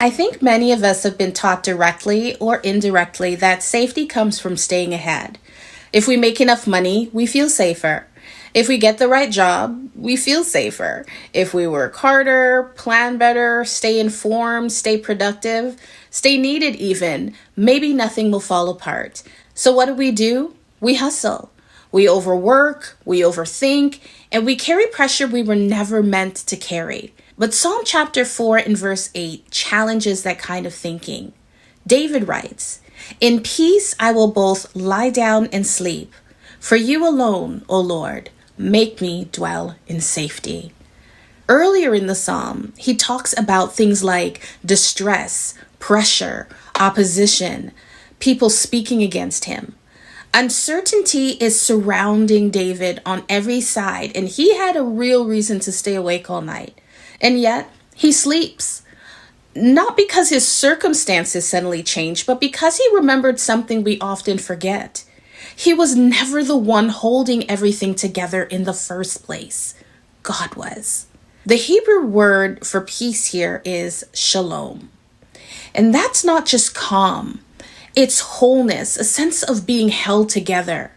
I think many of us have been taught directly or indirectly that safety comes from staying ahead. If we make enough money, we feel safer. If we get the right job, we feel safer. If we work harder, plan better, stay informed, stay productive, stay needed even, maybe nothing will fall apart. So what do? We hustle. We overwork, we overthink, and we carry pressure we were never meant to carry. But Psalm chapter 4 and verse 8 challenges that kind of thinking. David writes, "In peace I will both lie down and sleep. For you alone, O Lord, make me dwell in safety." Earlier in the psalm, he talks about things like distress, pressure, opposition, people speaking against him. Uncertainty is surrounding David on every side, and he had a real reason to stay awake all night. And yet, he sleeps. Not because his circumstances suddenly changed, but because he remembered something we often forget. He was never the one holding everything together in the first place. God was. The Hebrew word for peace here is shalom. And that's not just calm. It's wholeness, a sense of being held together.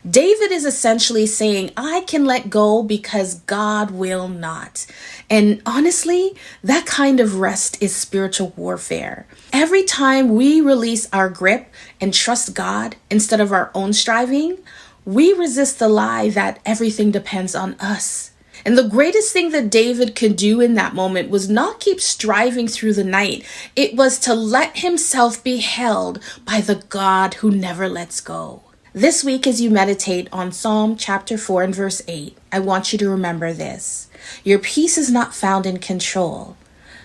David is essentially saying, I can let go because God will not. And honestly, that kind of rest is spiritual warfare. Every time we release our grip and trust God instead of our own striving, we resist the lie that everything depends on us. And the greatest thing that David could do in that moment was not keep striving through the night. It was to let himself be held by the God who never lets go. This week, as you meditate on Psalm chapter 4 and verse 8, I want you to remember this. Your peace is not found in control,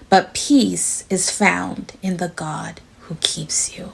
but peace is found in the God who keeps you.